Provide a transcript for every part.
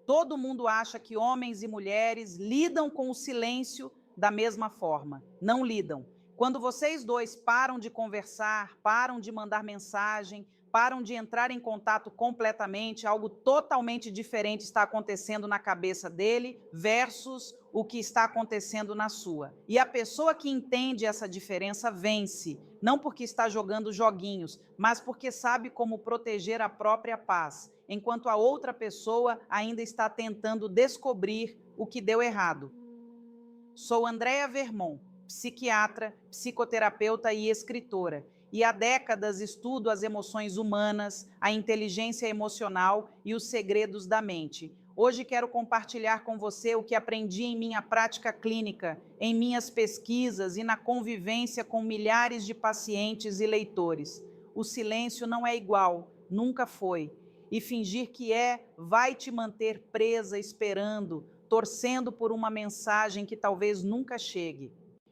Todo mundo acha que homens e mulheres lidam com o silêncio da mesma forma. Não lidam. Quando vocês dois param de conversar, param de mandar mensagem, param de entrar em contato completamente, algo totalmente diferente está acontecendo na cabeça dele versus o que está acontecendo na sua. E a pessoa que entende essa diferença vence, não porque está jogando joguinhos, mas porque sabe como proteger a própria paz, enquanto a outra pessoa ainda está tentando descobrir o que deu errado. Sou Andréa Vermont, psiquiatra, psicoterapeuta e escritora, e há décadas estudo as emoções humanas, a inteligência emocional e os segredos da mente. Hoje quero compartilhar com você o que aprendi em minha prática clínica, em minhas pesquisas e na convivência com milhares de pacientes e leitores. O silêncio não é igual, nunca foi. E fingir que é vai te manter presa esperando, torcendo por uma mensagem que talvez nunca chegue.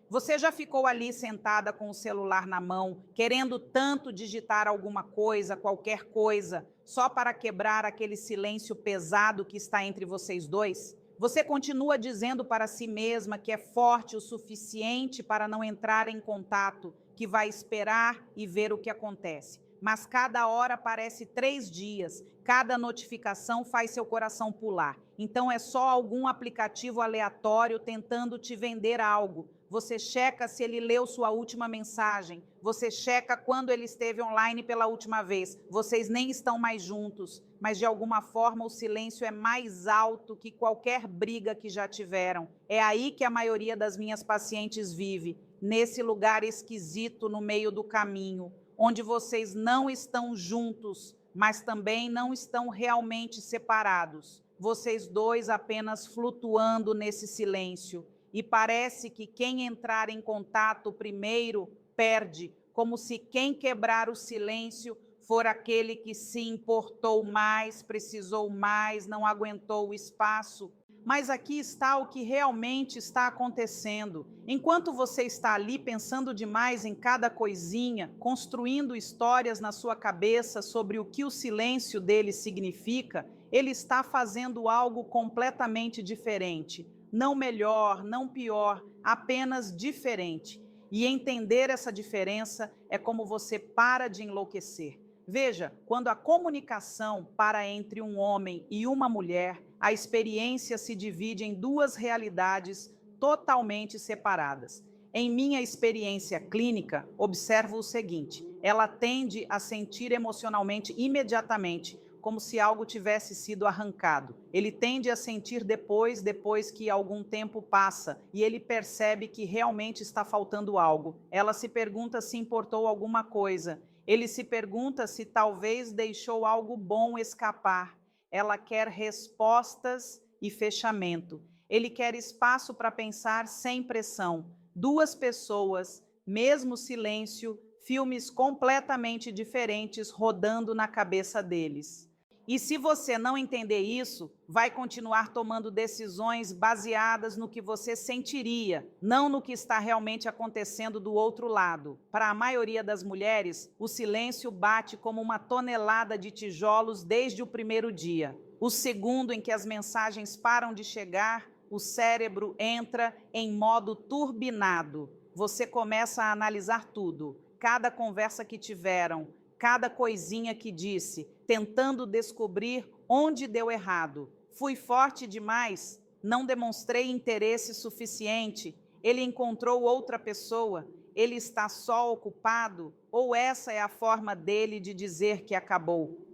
Você já ficou ali sentada com o celular na mão, querendo tanto digitar alguma coisa, qualquer coisa, só para quebrar aquele silêncio pesado que está entre vocês dois? Você continua dizendo para si mesma que é forte o suficiente para não entrar em contato, que vai esperar e ver o que acontece. Mas cada hora parece 3 dias, cada notificação faz seu coração pular. Então é só algum aplicativo aleatório tentando te vender algo. Você checa se ele leu sua última mensagem, você checa quando ele esteve online pela última vez. Vocês nem estão mais juntos, mas de alguma forma o silêncio é mais alto que qualquer briga que já tiveram. É aí que a maioria das minhas pacientes vive, nesse lugar esquisito no meio do caminho, onde vocês não estão juntos, mas também não estão realmente separados. Vocês dois apenas flutuando nesse silêncio. E parece que quem entrar em contato primeiro perde, como se quem quebrar o silêncio for aquele que se importou mais, precisou mais, não aguentou o espaço. Mas aqui está o que realmente está acontecendo. Enquanto você está ali pensando demais em cada coisinha, construindo histórias na sua cabeça sobre o que o silêncio dele significa, ele está fazendo algo completamente diferente. Não melhor, não pior, apenas diferente. E entender essa diferença é como você para de enlouquecer. Veja, quando a comunicação para entre um homem e uma mulher, a experiência se divide em duas realidades totalmente separadas. Em minha experiência clínica, observo o seguinte: ela tende a sentir emocionalmente imediatamente, como se algo tivesse sido arrancado. Ele tende a sentir depois que algum tempo passa e ele percebe que realmente está faltando algo. Ela se pergunta se importou alguma coisa. Ele se pergunta se talvez deixou algo bom escapar. Ela quer respostas e fechamento. Ele quer espaço para pensar sem pressão. Duas pessoas, mesmo silêncio, filmes completamente diferentes rodando na cabeça deles. E se você não entender isso, vai continuar tomando decisões baseadas no que você sentiria, não no que está realmente acontecendo do outro lado. Para a maioria das mulheres, o silêncio bate como uma tonelada de tijolos desde o primeiro dia. O segundo em que as mensagens param de chegar, o cérebro entra em modo turbinado. Você começa a analisar tudo, cada conversa que tiveram, cada coisinha que disse, tentando descobrir onde deu errado. Fui forte demais? Não demonstrei interesse suficiente? Ele encontrou outra pessoa? Ele está só ocupado? Ou essa é a forma dele de dizer que acabou?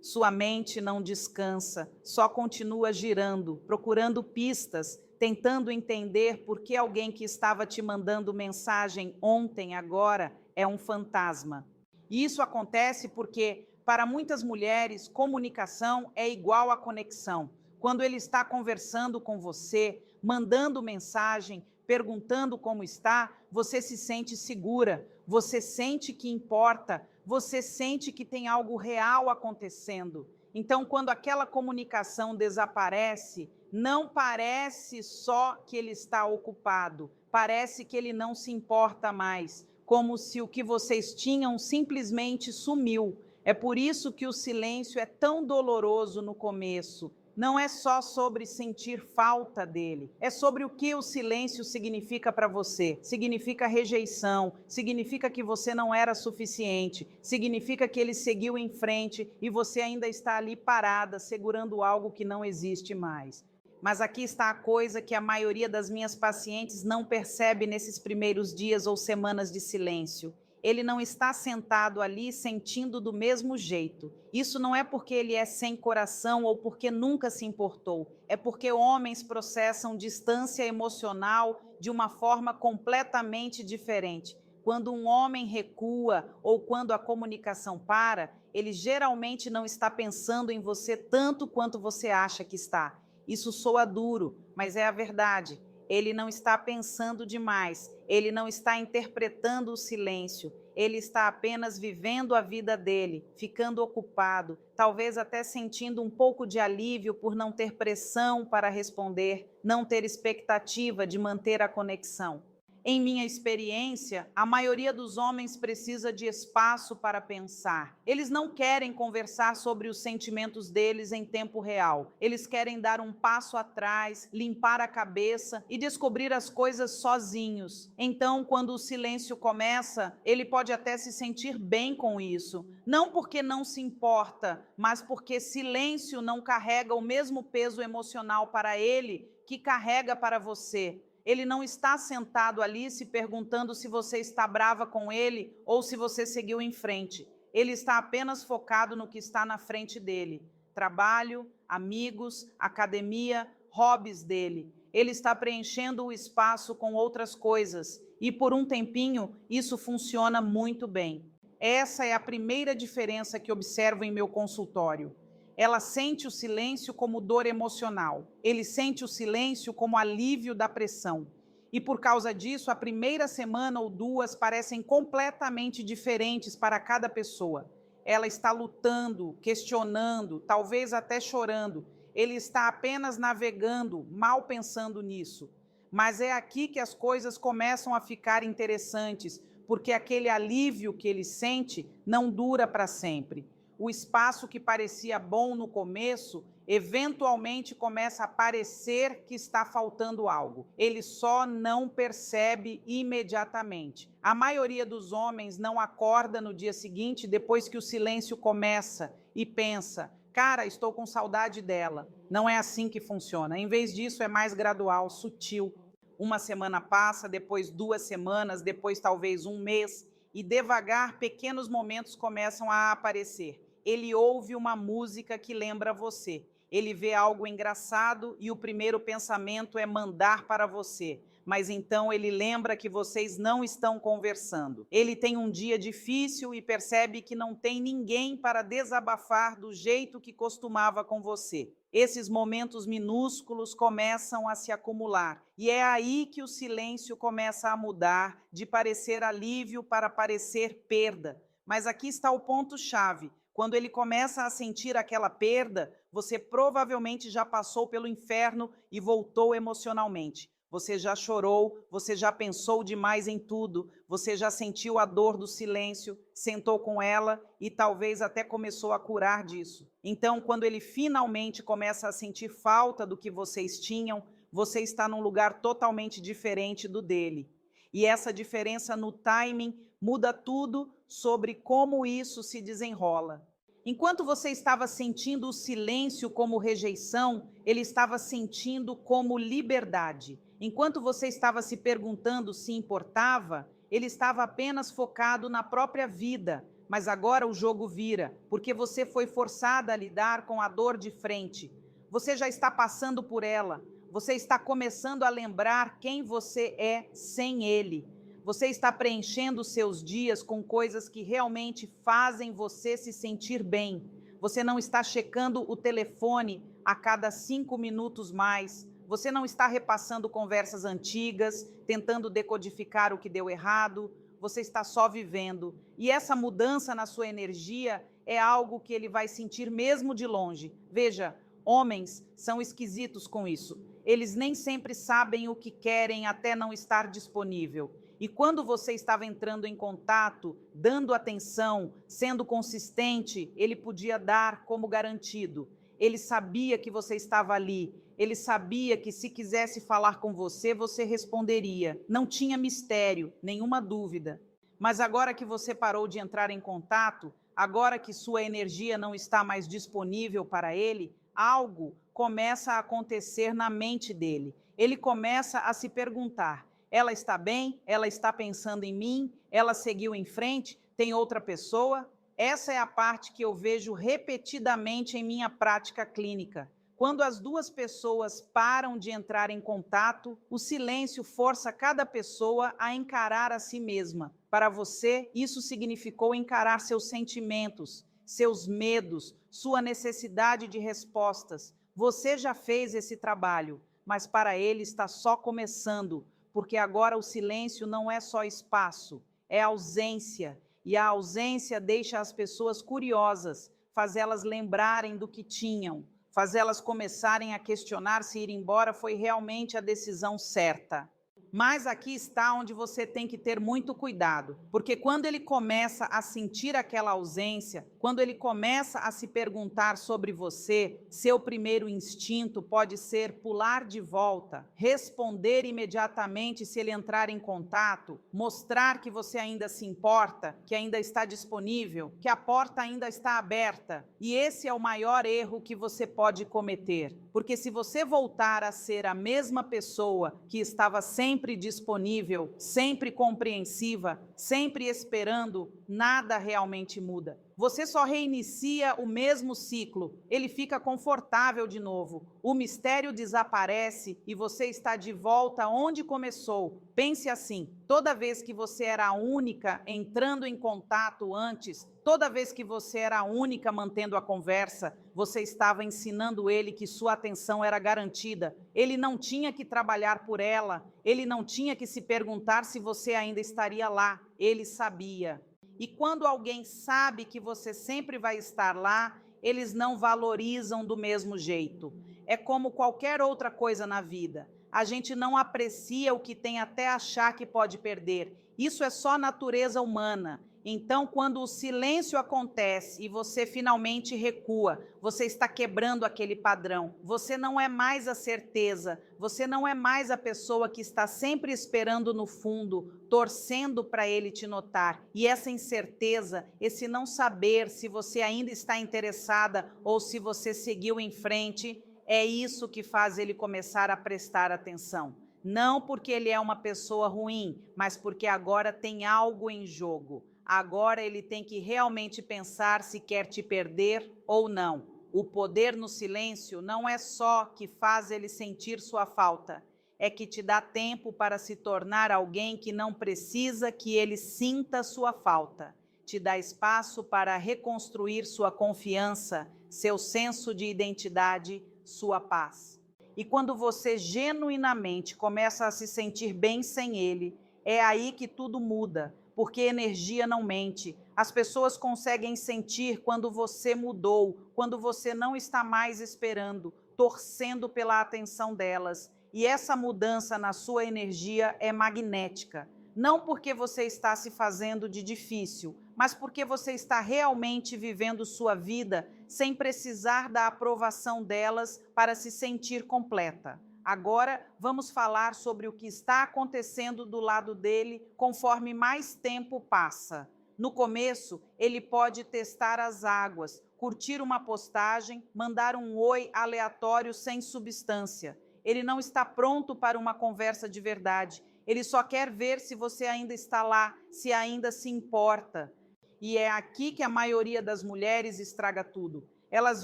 Sua mente não descansa, só continua girando, procurando pistas, tentando entender por que alguém que estava te mandando mensagem ontem, agora, é um fantasma. E isso acontece porque, para muitas mulheres, comunicação é igual a conexão. Quando ele está conversando com você, mandando mensagem, perguntando como está, você se sente segura, você sente que importa, você sente que tem algo real acontecendo. Então, quando aquela comunicação desaparece, não parece só que ele está ocupado, parece que ele não se importa mais, como se o que vocês tinham simplesmente sumiu. É por isso que o silêncio é tão doloroso no começo. Não é só sobre sentir falta dele, é sobre o que o silêncio significa para você. Significa rejeição, significa que você não era suficiente, significa que ele seguiu em frente e você ainda está ali parada, segurando algo que não existe mais. Mas aqui está a coisa que a maioria das minhas pacientes não percebe nesses primeiros dias ou semanas de silêncio. Ele não está sentado ali sentindo do mesmo jeito. Isso não é porque ele é sem coração ou porque nunca se importou. É porque homens processam distância emocional de uma forma completamente diferente. Quando um homem recua ou quando a comunicação para, ele geralmente não está pensando em você tanto quanto você acha que está. Isso soa duro, mas é a verdade. Ele não está pensando demais, ele não está interpretando o silêncio, ele está apenas vivendo a vida dele, ficando ocupado, talvez até sentindo um pouco de alívio por não ter pressão para responder, não ter expectativa de manter a conexão. Em minha experiência, a maioria dos homens precisa de espaço para pensar. Eles não querem conversar sobre os sentimentos deles em tempo real. Eles querem dar um passo atrás, limpar a cabeça e descobrir as coisas sozinhos. Então, quando o silêncio começa, ele pode até se sentir bem com isso. Não porque não se importa, mas porque silêncio não carrega o mesmo peso emocional para ele que carrega para você. Ele não está sentado ali se perguntando se você está brava com ele ou se você seguiu em frente. Ele está apenas focado no que está na frente dele. Trabalho, amigos, academia, hobbies dele. Ele está preenchendo o espaço com outras coisas e por um tempinho isso funciona muito bem. Essa é a primeira diferença que observo em meu consultório. Ela sente o silêncio como dor emocional. Ele sente o silêncio como alívio da pressão. E por causa disso, a primeira semana ou duas parecem completamente diferentes para cada pessoa. Ela está lutando, questionando, talvez até chorando. Ele está apenas navegando, mal pensando nisso. Mas é aqui que as coisas começam a ficar interessantes, porque aquele alívio que ele sente não dura para sempre. O espaço que parecia bom no começo, eventualmente começa a parecer que está faltando algo. Ele só não percebe imediatamente. A maioria dos homens não acorda no dia seguinte, depois que o silêncio começa, e pensa: cara, estou com saudade dela. Não é assim que funciona. Em vez disso, é mais gradual, sutil. Uma semana passa, depois 2 semanas, depois talvez um mês, e devagar pequenos momentos começam a aparecer. Ele ouve uma música que lembra você. Ele vê algo engraçado e o primeiro pensamento é mandar para você. Mas então ele lembra que vocês não estão conversando. Ele tem um dia difícil e percebe que não tem ninguém para desabafar do jeito que costumava com você. Esses momentos minúsculos começam a se acumular. E é aí que o silêncio começa a mudar, de parecer alívio para parecer perda. Mas aqui está o ponto-chave. Quando ele começa a sentir aquela perda, você provavelmente já passou pelo inferno e voltou emocionalmente. Você já chorou, você já pensou demais em tudo, você já sentiu a dor do silêncio, sentou com ela e talvez até começou a curar disso. Então, quando ele finalmente começa a sentir falta do que vocês tinham, você está num lugar totalmente diferente do dele. E essa diferença no timing muda tudo sobre como isso se desenrola. Enquanto você estava sentindo o silêncio como rejeição, ele estava sentindo como liberdade. Enquanto você estava se perguntando se importava, ele estava apenas focado na própria vida. Mas agora o jogo vira, porque você foi forçada a lidar com a dor de frente. Você já está passando por ela. Você está começando a lembrar quem você é sem ele. Você está preenchendo seus dias com coisas que realmente fazem você se sentir bem. Você não está checando o telefone a cada 5 minutos mais. Você não está repassando conversas antigas, tentando decodificar o que deu errado. Você está só vivendo. E essa mudança na sua energia é algo que ele vai sentir mesmo de longe. Veja, homens são esquisitos com isso. Eles nem sempre sabem o que querem até não estar disponível. E quando você estava entrando em contato, dando atenção, sendo consistente, ele podia dar como garantido. Ele sabia que você estava ali. Ele sabia que se quisesse falar com você, você responderia. Não tinha mistério, nenhuma dúvida. Mas agora que você parou de entrar em contato, agora que sua energia não está mais disponível para ele, algo começa a acontecer na mente dele. Ele começa a se perguntar: ela está bem? Ela está pensando em mim? Ela seguiu em frente? Tem outra pessoa? Essa é a parte que eu vejo repetidamente em minha prática clínica. Quando as duas pessoas param de entrar em contato, o silêncio força cada pessoa a encarar a si mesma. Para você, isso significou encarar seus sentimentos, seus medos, sua necessidade de respostas. Você já fez esse trabalho, mas para ele está só começando, porque agora o silêncio não é só espaço, é ausência. E a ausência deixa as pessoas curiosas, faz elas lembrarem do que tinham, faz elas começarem a questionar se ir embora foi realmente a decisão certa. Mas aqui está onde você tem que ter muito cuidado, porque quando ele começa a sentir aquela ausência, quando ele começa a se perguntar sobre você, seu primeiro instinto pode ser pular de volta, responder imediatamente se ele entrar em contato, mostrar que você ainda se importa, que ainda está disponível, que a porta ainda está aberta. E esse é o maior erro que você pode cometer, porque se você voltar a ser a mesma pessoa que estava sempre disponível, sempre compreensiva, sempre esperando, nada realmente muda. Você só reinicia o mesmo ciclo, ele fica confortável de novo, o mistério desaparece e você está de volta onde começou. Pense assim, toda vez que você era a única entrando em contato antes, toda vez que você era a única mantendo a conversa, você estava ensinando ele que sua atenção era garantida. Ele não tinha que trabalhar por ela, ele não tinha que se perguntar se você ainda estaria lá, ele sabia. E quando alguém sabe que você sempre vai estar lá, eles não valorizam do mesmo jeito. É como qualquer outra coisa na vida. A gente não aprecia o que tem até achar que pode perder. Isso é só natureza humana. Então, quando o silêncio acontece e você finalmente recua, você está quebrando aquele padrão. Você não é mais a certeza, você não é mais a pessoa que está sempre esperando no fundo, torcendo para ele te notar. E essa incerteza, esse não saber se você ainda está interessada ou se você seguiu em frente, é isso que faz ele começar a prestar atenção. Não porque ele é uma pessoa ruim, mas porque agora tem algo em jogo. Agora ele tem que realmente pensar se quer te perder ou não. O poder no silêncio não é só que faz ele sentir sua falta, é que te dá tempo para se tornar alguém que não precisa que ele sinta sua falta. Te dá espaço para reconstruir sua confiança, seu senso de identidade, sua paz. E quando você genuinamente começa a se sentir bem sem ele, é aí que tudo muda. Porque energia não mente. As pessoas conseguem sentir quando você mudou, quando você não está mais esperando, torcendo pela atenção delas. E essa mudança na sua energia é magnética. Não porque você está se fazendo de difícil, mas porque você está realmente vivendo sua vida sem precisar da aprovação delas para se sentir completa. Agora, vamos falar sobre o que está acontecendo do lado dele conforme mais tempo passa. No começo, ele pode testar as águas, curtir uma postagem, mandar um oi aleatório sem substância. Ele não está pronto para uma conversa de verdade. Ele só quer ver se você ainda está lá, se ainda se importa. E é aqui que a maioria das mulheres estraga tudo. Elas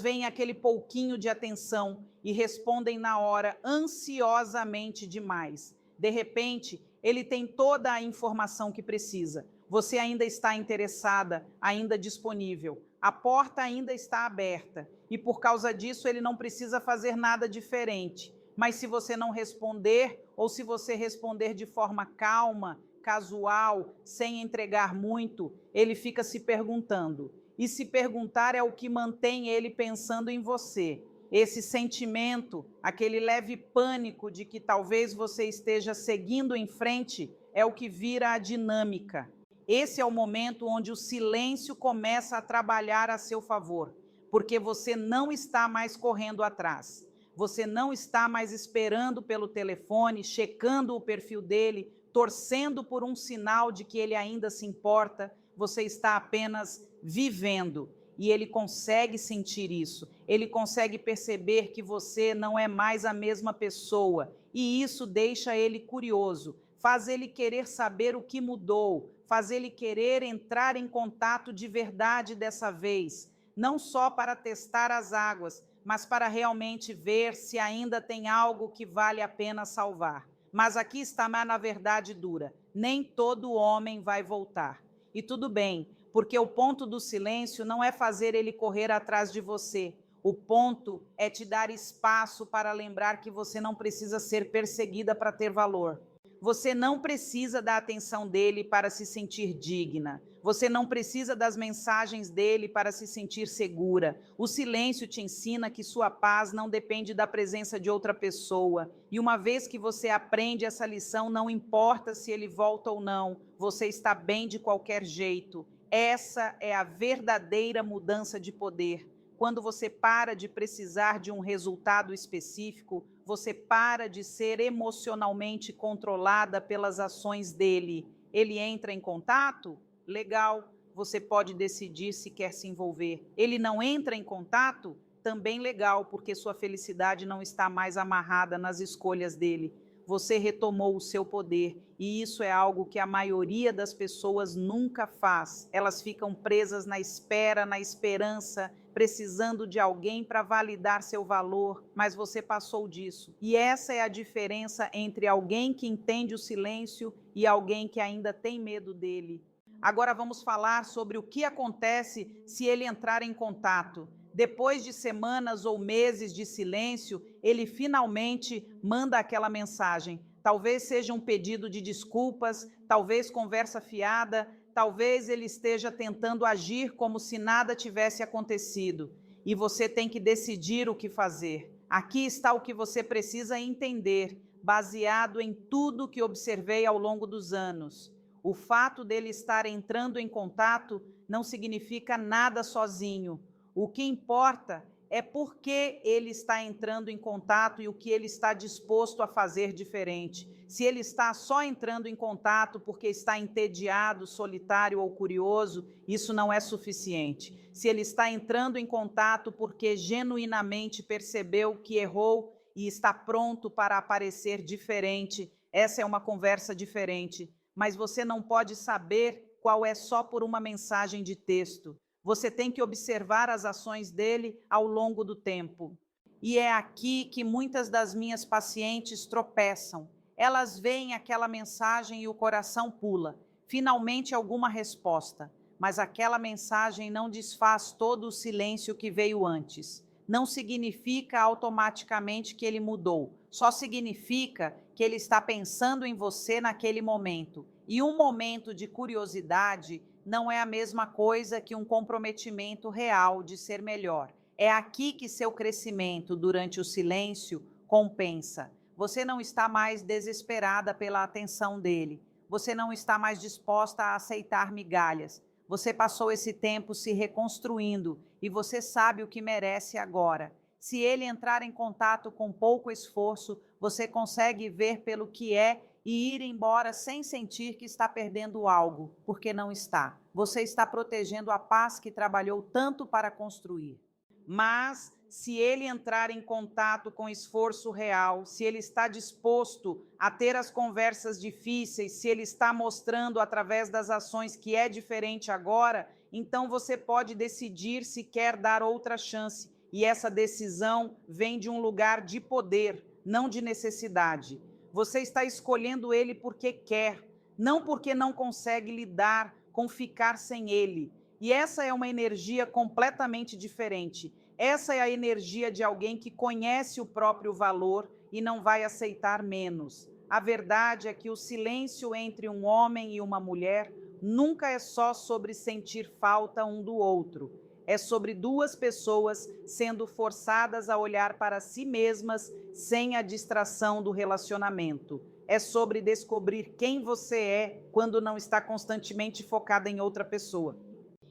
veem aquele pouquinho de atenção e respondem na hora, ansiosamente demais. De repente, ele tem toda a informação que precisa. Você ainda está interessada, ainda disponível. A porta ainda está aberta. E por causa disso, ele não precisa fazer nada diferente. Mas se você não responder, ou se você responder de forma calma, casual, sem entregar muito, ele fica se perguntando. E se perguntar é o que mantém ele pensando em você. Esse sentimento, aquele leve pânico de que talvez você esteja seguindo em frente, é o que vira a dinâmica. Esse é o momento onde o silêncio começa a trabalhar a seu favor, porque você não está mais correndo atrás. Você não está mais esperando pelo telefone, checando o perfil dele, torcendo por um sinal de que ele ainda se importa. Você está apenas vivendo. E ele consegue sentir isso. Ele consegue perceber que você não é mais a mesma pessoa. E isso deixa ele curioso, faz ele querer saber o que mudou, faz ele querer entrar em contato de verdade dessa vez, não só para testar as águas, mas para realmente ver se ainda tem algo que vale a pena salvar. Mas aqui está na verdade dura: nem todo homem vai voltar. E tudo bem, porque o ponto do silêncio não é fazer ele correr atrás de você. O ponto é te dar espaço para lembrar que você não precisa ser perseguida para ter valor. Você não precisa da atenção dele para se sentir digna. Você não precisa das mensagens dele para se sentir segura. O silêncio te ensina que sua paz não depende da presença de outra pessoa. E uma vez que você aprende essa lição, não importa se ele volta ou não, você está bem de qualquer jeito. Essa é a verdadeira mudança de poder. Quando você para de precisar de um resultado específico, você para de ser emocionalmente controlada pelas ações dele. Ele entra em contato? Legal, você pode decidir se quer se envolver. Ele não entra em contato? Também legal, porque sua felicidade não está mais amarrada nas escolhas dele. Você retomou o seu poder, e isso é algo que a maioria das pessoas nunca faz. Elas ficam presas na espera, na esperança, precisando de alguém para validar seu valor, mas você passou disso. E essa é a diferença entre alguém que entende o silêncio e alguém que ainda tem medo dele. Agora vamos falar sobre o que acontece se ele entrar em contato. Depois de semanas ou meses de silêncio, ele finalmente manda aquela mensagem. Talvez seja um pedido de desculpas, talvez conversa fiada, talvez ele esteja tentando agir como se nada tivesse acontecido. E você tem que decidir o que fazer. Aqui está o que você precisa entender, baseado em tudo que observei ao longo dos anos. O fato dele estar entrando em contato não significa nada sozinho. O que importa é por que ele está entrando em contato e o que ele está disposto a fazer diferente. Se ele está só entrando em contato porque está entediado, solitário ou curioso, isso não é suficiente. Se ele está entrando em contato porque genuinamente percebeu que errou e está pronto para aparecer diferente, essa é uma conversa diferente. Mas você não pode saber qual é só por uma mensagem de texto. Você tem que observar as ações dele ao longo do tempo. E é aqui que muitas das minhas pacientes tropeçam. Elas veem aquela mensagem e o coração pula. Finalmente alguma resposta. Mas aquela mensagem não desfaz todo o silêncio que veio antes. Não significa automaticamente que ele mudou. Só significa que ele está pensando em você naquele momento. E um momento de curiosidade não é a mesma coisa que um comprometimento real de ser melhor. É aqui que seu crescimento durante o silêncio compensa. Você não está mais desesperada pela atenção dele. Você não está mais disposta a aceitar migalhas. Você passou esse tempo se reconstruindo e você sabe o que merece agora. Se ele entrar em contato com pouco esforço, você consegue ver pelo que é e ir embora sem sentir que está perdendo algo, porque não está. Você está protegendo a paz que trabalhou tanto para construir. Mas, se ele entrar em contato com esforço real, se ele está disposto a ter as conversas difíceis, se ele está mostrando através das ações que é diferente agora, então você pode decidir se quer dar outra chance. E essa decisão vem de um lugar de poder, não de necessidade. Você está escolhendo ele porque quer, não porque não consegue lidar com ficar sem ele. E essa é uma energia completamente diferente. Essa é a energia de alguém que conhece o próprio valor e não vai aceitar menos. A verdade é que o silêncio entre um homem e uma mulher nunca é só sobre sentir falta um do outro. É sobre duas pessoas sendo forçadas a olhar para si mesmas sem a distração do relacionamento. É sobre descobrir quem você é quando não está constantemente focada em outra pessoa.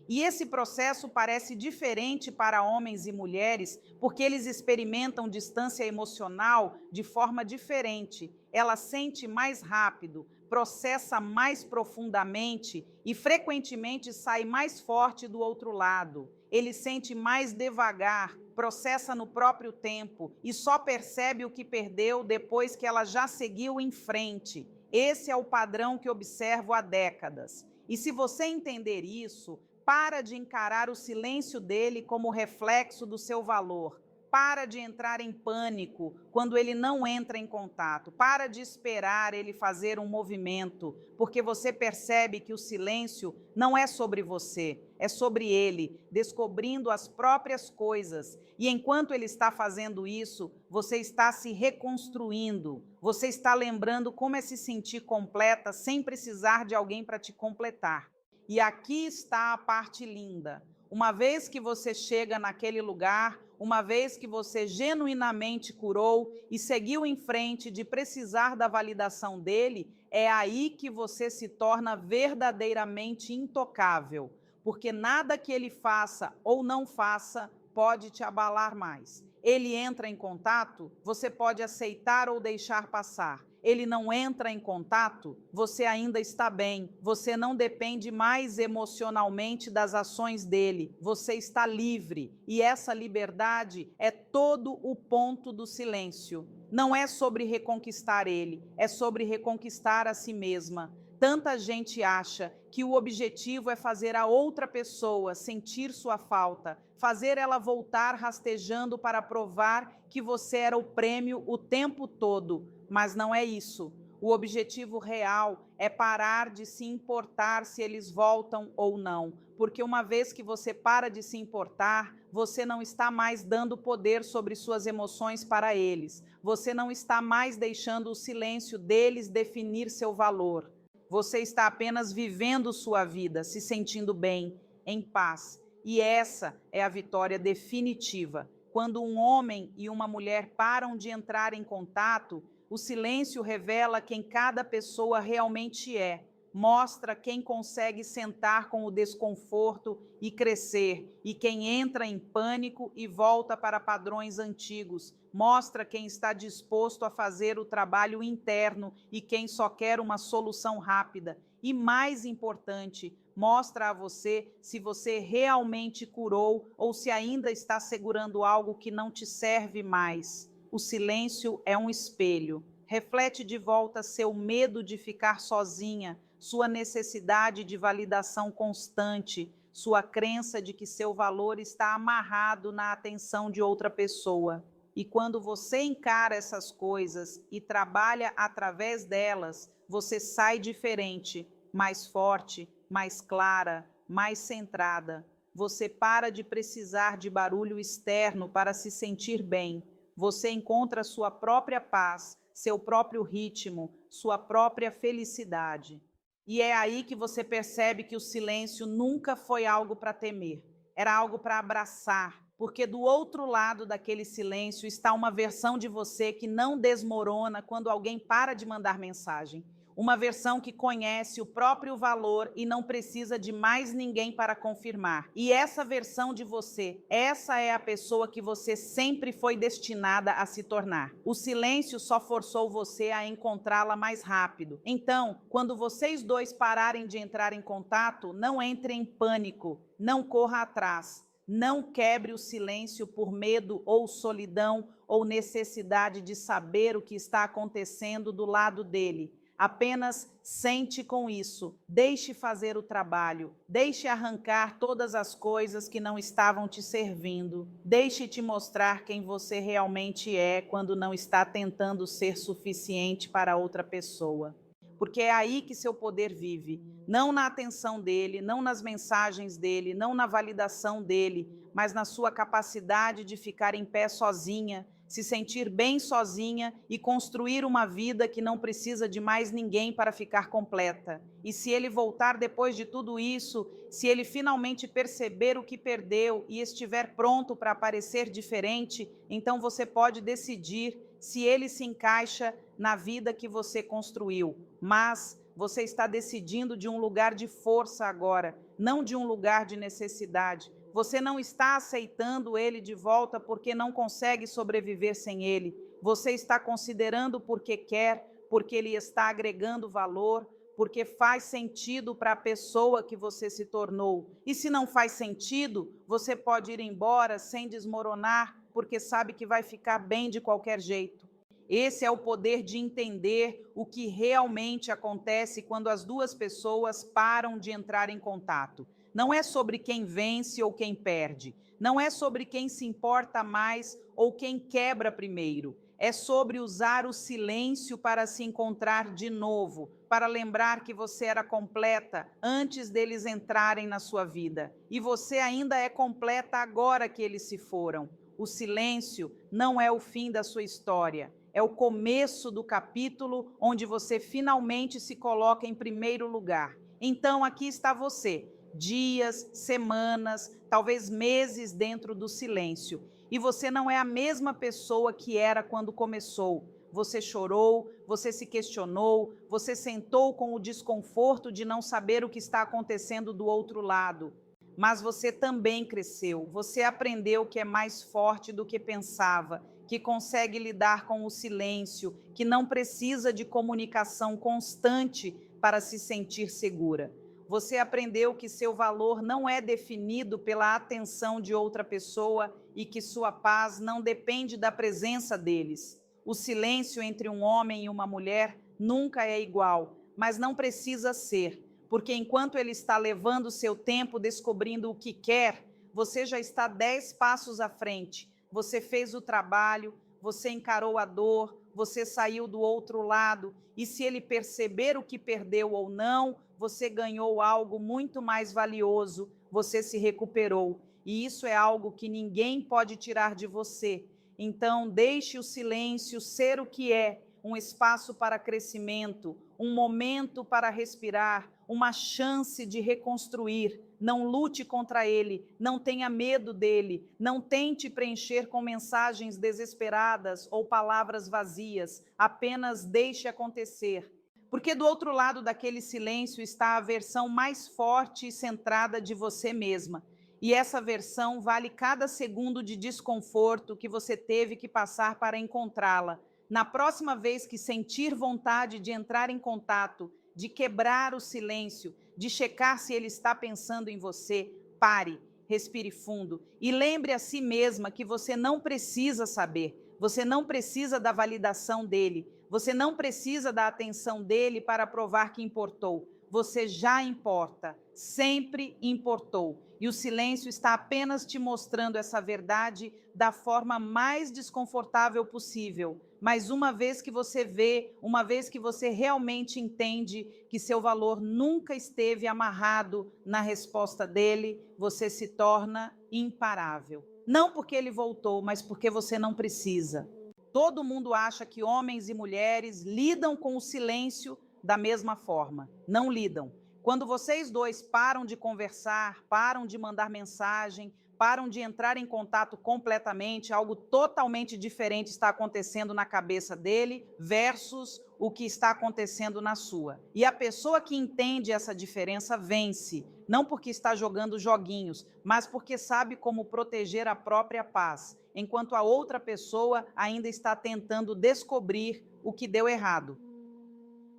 E esse processo parece diferente para homens e mulheres, porque eles experimentam distância emocional de forma diferente. Ela sente mais rápido, processa mais profundamente e frequentemente sai mais forte do outro lado. Ele sente mais devagar, processa no próprio tempo e só percebe o que perdeu depois que ela já seguiu em frente. Esse é o padrão que observo há décadas. E se você entender isso, para de encarar o silêncio dele como reflexo do seu valor. Para de entrar em pânico quando ele não entra em contato. Para de esperar ele fazer um movimento, porque você percebe que o silêncio não é sobre você, é sobre ele, descobrindo as próprias coisas. E enquanto ele está fazendo isso, você está se reconstruindo, você está lembrando como é se sentir completa sem precisar de alguém para te completar. E aqui está a parte linda. Uma vez que você chega naquele lugar, uma vez que você genuinamente curou e seguiu em frente de precisar da validação dele, é aí que você se torna verdadeiramente intocável, porque nada que ele faça ou não faça pode te abalar mais. Ele entra em contato, você pode aceitar ou deixar passar. Ele não entra em contato, você ainda está bem, você não depende mais emocionalmente das ações dele, você está livre. E essa liberdade é todo o ponto do silêncio. Não é sobre reconquistar ele, é sobre reconquistar a si mesma. Tanta gente acha que o objetivo é fazer a outra pessoa sentir sua falta, fazer ela voltar rastejando para provar que você era o prêmio o tempo todo. Mas não é isso. O objetivo real é parar de se importar se eles voltam ou não, porque uma vez que você para de se importar, você não está mais dando poder sobre suas emoções para eles. Você não está mais deixando o silêncio deles definir seu valor. Você está apenas vivendo sua vida, se sentindo bem, em paz. E essa é a vitória definitiva. Quando um homem e uma mulher param de entrar em contato, o silêncio revela quem cada pessoa realmente é, mostra quem consegue sentar com o desconforto e crescer, e quem entra em pânico e volta para padrões antigos, mostra quem está disposto a fazer o trabalho interno e quem só quer uma solução rápida. E mais importante, mostra a você se você realmente curou ou se ainda está segurando algo que não te serve mais. O silêncio é um espelho. Reflete de volta seu medo de ficar sozinha, sua necessidade de validação constante, sua crença de que seu valor está amarrado na atenção de outra pessoa. E quando você encara essas coisas e trabalha através delas, você sai diferente, mais forte, mais clara, mais centrada. Você para de precisar de barulho externo para se sentir bem. Você encontra sua própria paz, seu próprio ritmo, sua própria felicidade. E é aí que você percebe que o silêncio nunca foi algo para temer, era algo para abraçar, porque do outro lado daquele silêncio está uma versão de você que não desmorona quando alguém para de mandar mensagem. Uma versão que conhece o próprio valor e não precisa de mais ninguém para confirmar. E essa versão de você, essa é a pessoa que você sempre foi destinada a se tornar. O silêncio só forçou você a encontrá-la mais rápido. Então, quando vocês dois pararem de entrar em contato, não entre em pânico, não corra atrás. Não quebre o silêncio por medo ou solidão ou necessidade de saber o que está acontecendo do lado dele. Apenas sente com isso, deixe fazer o trabalho, deixe arrancar todas as coisas que não estavam te servindo, deixe te mostrar quem você realmente é quando não está tentando ser suficiente para outra pessoa. Porque é aí que seu poder vive, não na atenção dele, não nas mensagens dele, não na validação dele, mas na sua capacidade de ficar em pé sozinha, se sentir bem sozinha e construir uma vida que não precisa de mais ninguém para ficar completa. E se ele voltar depois de tudo isso, se ele finalmente perceber o que perdeu e estiver pronto para aparecer diferente, então você pode decidir se ele se encaixa na vida que você construiu. Mas você está decidindo de um lugar de força agora, não de um lugar de necessidade. Você não está aceitando ele de volta porque não consegue sobreviver sem ele. Você está considerando porque quer, porque ele está agregando valor, porque faz sentido para a pessoa que você se tornou. E se não faz sentido, você pode ir embora sem desmoronar, porque sabe que vai ficar bem de qualquer jeito. Esse é o poder de entender o que realmente acontece quando as duas pessoas param de entrar em contato. Não é sobre quem vence ou quem perde. Não é sobre quem se importa mais ou quem quebra primeiro. É sobre usar o silêncio para se encontrar de novo, para lembrar que você era completa antes deles entrarem na sua vida. E você ainda é completa agora que eles se foram. O silêncio não é o fim da sua história. É o começo do capítulo onde você finalmente se coloca em primeiro lugar. Então, aqui está você, dias, semanas, talvez meses dentro do silêncio. E você não é a mesma pessoa que era quando começou. Você chorou, você se questionou, você sentou com o desconforto de não saber o que está acontecendo do outro lado. Mas você também cresceu, você aprendeu que é mais forte do que pensava, que consegue lidar com o silêncio, que não precisa de comunicação constante para se sentir segura. Você aprendeu que seu valor não é definido pela atenção de outra pessoa e que sua paz não depende da presença deles. O silêncio entre um homem e uma mulher nunca é igual, mas não precisa ser, porque enquanto ele está levando seu tempo descobrindo o que quer, você já está 10 passos à frente. Você fez o trabalho, você encarou a dor, você saiu do outro lado, e se ele perceber o que perdeu ou não, você ganhou algo muito mais valioso, você se recuperou. E isso é algo que ninguém pode tirar de você. Então, deixe o silêncio ser o que é, um espaço para crescimento, um momento para respirar, uma chance de reconstruir. Não lute contra ele, não tenha medo dele, não tente preencher com mensagens desesperadas ou palavras vazias, apenas deixe acontecer. Porque do outro lado daquele silêncio está a versão mais forte e centrada de você mesma. E essa versão vale cada segundo de desconforto que você teve que passar para encontrá-la. Na próxima vez que sentir vontade de entrar em contato, de quebrar o silêncio, de checar se ele está pensando em você, pare, respire fundo e lembre a si mesma que você não precisa saber, você não precisa da validação dele, você não precisa da atenção dele para provar que importou. Você já importa, sempre importou. E o silêncio está apenas te mostrando essa verdade da forma mais desconfortável possível. Mas uma vez que você vê, uma vez que você realmente entende que seu valor nunca esteve amarrado na resposta dele, você se torna imparável. Não porque ele voltou, mas porque você não precisa. Todo mundo acha que homens e mulheres lidam com o silêncio da mesma forma. Não lidam. Quando vocês dois param de conversar, param de mandar mensagem, param de entrar em contato completamente, algo totalmente diferente está acontecendo na cabeça dele versus o que está acontecendo na sua. E a pessoa que entende essa diferença vence, não porque está jogando joguinhos, mas porque sabe como proteger a própria paz, enquanto a outra pessoa ainda está tentando descobrir o que deu errado.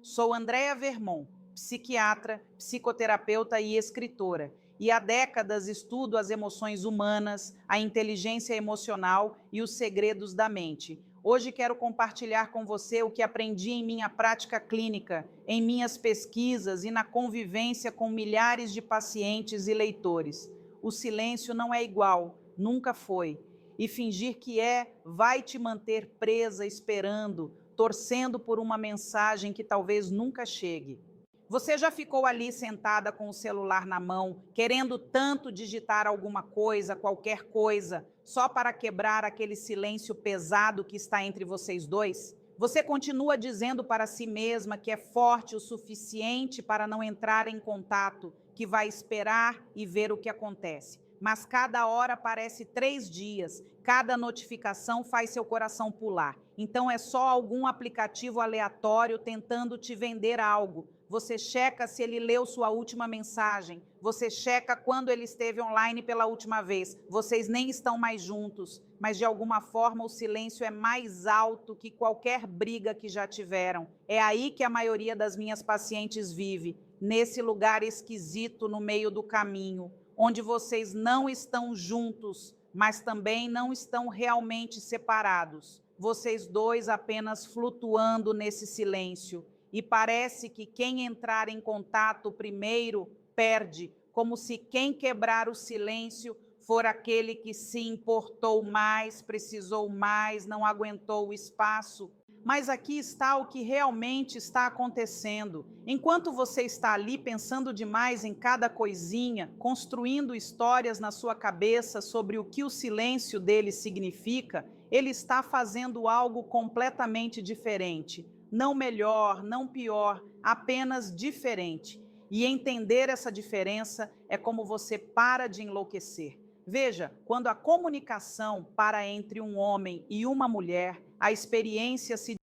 Sou Andréa Vermont, psiquiatra, psicoterapeuta e escritora, e há décadas estudo as emoções humanas, a inteligência emocional e os segredos da mente. Hoje quero compartilhar com você o que aprendi em minha prática clínica, em minhas pesquisas e na convivência com milhares de pacientes e leitores. O silêncio não é igual, nunca foi. E fingir que é, vai te manter presa esperando, torcendo por uma mensagem que talvez nunca chegue. Você já ficou ali sentada com o celular na mão, querendo tanto digitar alguma coisa, qualquer coisa, só para quebrar aquele silêncio pesado que está entre vocês dois? Você continua dizendo para si mesma que é forte o suficiente para não entrar em contato, que vai esperar e ver o que acontece. Mas cada hora parece 3 dias, cada notificação faz seu coração pular. Então é só algum aplicativo aleatório tentando te vender algo, você checa se ele leu sua última mensagem, você checa quando ele esteve online pela última vez. Vocês nem estão mais juntos, mas de alguma forma o silêncio é mais alto que qualquer briga que já tiveram. É aí que a maioria das minhas pacientes vive, nesse lugar esquisito no meio do caminho, onde vocês não estão juntos, mas também não estão realmente separados. Vocês dois apenas flutuando nesse silêncio. E parece que quem entrar em contato primeiro perde, como se quem quebrar o silêncio for aquele que se importou mais, precisou mais, não aguentou o espaço. Mas aqui está o que realmente está acontecendo. Enquanto você está ali pensando demais em cada coisinha, construindo histórias na sua cabeça sobre o que o silêncio dele significa, ele está fazendo algo completamente diferente. Não melhor, não pior, apenas diferente. E entender essa diferença é como você para de enlouquecer. Veja, quando a comunicação para entre um homem e uma mulher, a experiência se